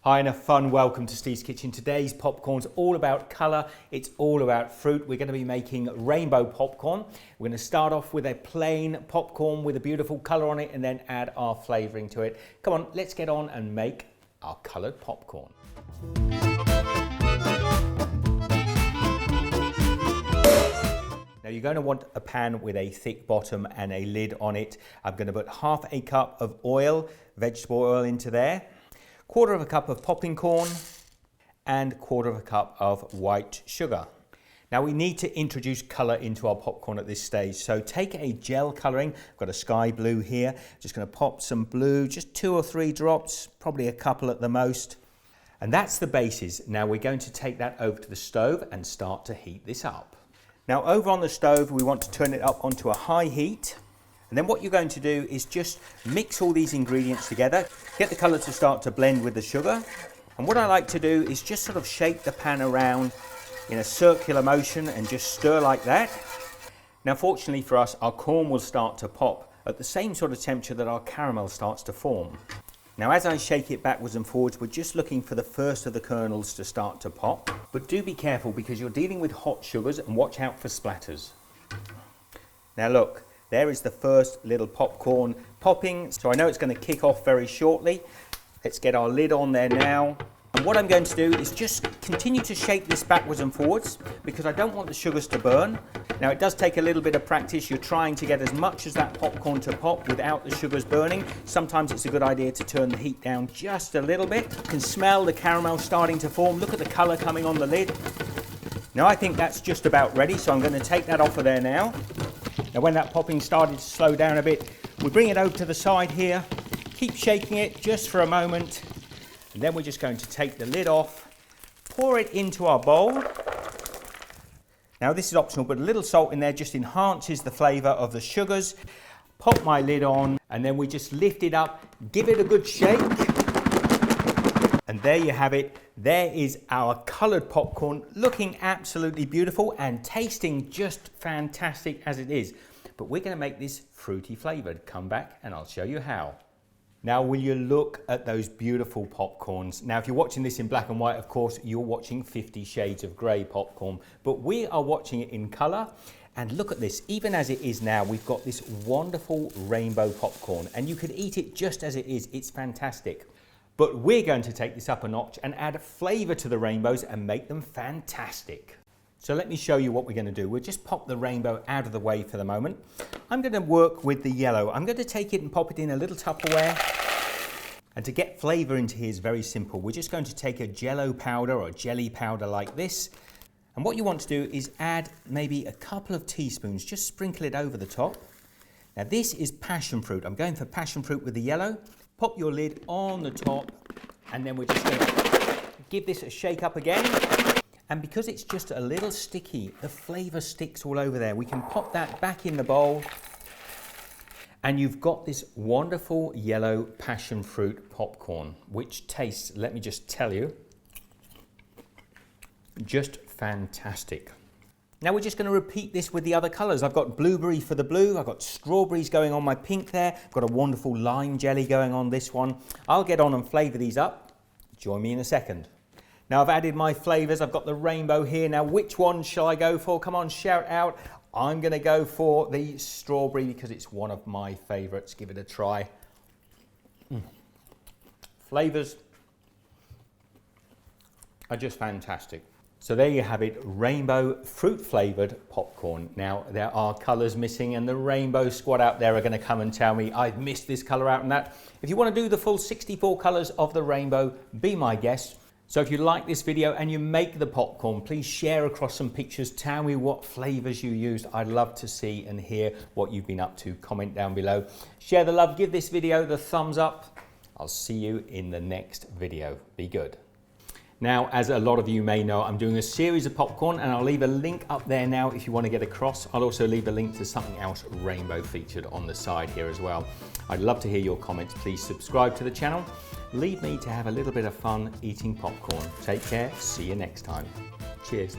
Hi and a fun welcome to Steve's Kitchen. Today's popcorn's all about colour, it's all about fruit. We're going to be making rainbow popcorn. We're going to start off with a plain popcorn with a beautiful colour on it and then add our flavouring to it. Come on, let's get on and make our coloured popcorn. Now you're going to want a pan with a thick bottom and a lid on it. I'm going to put half a cup of oil, vegetable oil into there. Quarter of a cup of popping corn and quarter of a cup of white sugar. Now we need to introduce colour into our popcorn at this stage. So take a gel colouring. I've got a sky blue here. Just going to pop some blue, just 2 or 3 drops, probably a couple at the most. And that's the basis. Now we're going to take that over to the stove and start to heat this up. Now over on the stove, we want to turn it up onto a high heat. And then what you're going to do is just mix all these ingredients together, get the colour to start to blend with the sugar. And what I like to do is just sort of shake the pan around in a circular motion and just stir like that. Now fortunately for us, our corn will start to pop at the same sort of temperature that our caramel starts to form. Now as I shake it backwards and forwards, we're just looking for the first of the kernels to start to pop. But do be careful because you're dealing with hot sugars and watch out for splatters. Now look. There is the first little popcorn popping, so I know it's going to kick off very shortly. Let's get our lid on there now. And what I'm going to do is just continue to shake this backwards and forwards because I don't want the sugars to burn. Now it does take a little bit of practice. You're trying to get as much as that popcorn to pop without the sugars burning. Sometimes it's a good idea to turn the heat down just a little bit. You can smell the caramel starting to form. Look at the colour coming on the lid. Now I think that's just about ready, so I'm going to take that off of there now. Now when that popping started to slow down a bit, we bring it over to the side here, keep shaking it just for a moment, and then we're just going to take the lid off, pour it into our bowl. Now this is optional, but a little salt in there just enhances the flavour of the sugars. Pop my lid on, and then we just lift it up, give it a good shake. And there you have it. There is our coloured popcorn, looking absolutely beautiful and tasting just fantastic as it is. But we're going to make this fruity flavoured. Come back and I'll show you how. Now will you look at those beautiful popcorns. Now if you're watching this in black and white, of course, you're watching 50 Shades of Grey popcorn. But we are watching it in colour. And look at this, even as it is now, we've got this wonderful rainbow popcorn. And you could eat it just as it is. It's fantastic. But we're going to take this up a notch and add flavour to the rainbows and make them fantastic. So let me show you what we're going to do. We'll just pop the rainbow out of the way for the moment. I'm going to work with the yellow. I'm going to take it and pop it in a little Tupperware. And to get flavour into here is very simple. We're just going to take a Jello powder or jelly powder like this. And what you want to do is add maybe a couple of teaspoons. Just sprinkle it over the top. Now this is passion fruit. I'm going for passion fruit with the yellow. Pop your lid on the top, and then we're just going to give this a shake up again. And because it's just a little sticky, the flavour sticks all over there. We can pop that back in the bowl, and you've got this wonderful yellow passion fruit popcorn, which tastes, let me just tell you, just fantastic. Now we're just going to repeat this with the other colours. I've got blueberry for the blue, I've got strawberries going on my pink there, I've got a wonderful lime jelly going on this one. I'll get on and flavour these up. Join me in a second. Now I've added my flavours, I've got the rainbow here. Now which one shall I go for? Come on, shout out. I'm going to go for the strawberry because it's one of my favourites. Give it a try. Flavours are just fantastic. So there you have it, rainbow fruit flavoured popcorn. Now there are colours missing and the rainbow squad out there are going to come and tell me I've missed this colour out and that. If you want to do the full 64 colours of the rainbow, be my guest. So if you like this video and you make the popcorn, please share across some pictures. Tell me what flavours you used. I'd love to see and hear what you've been up to. Comment down below. Share the love, give this video the thumbs up. I'll see you in the next video. Be good. Now, as a lot of you may know, I'm doing a series of popcorn and I'll leave a link up there now if you want to get across. I'll also leave a link to something else rainbow featured on the side here as well. I'd love to hear your comments. Please subscribe to the channel. Leave me to have a little bit of fun eating popcorn. Take care. See you next time. Cheers.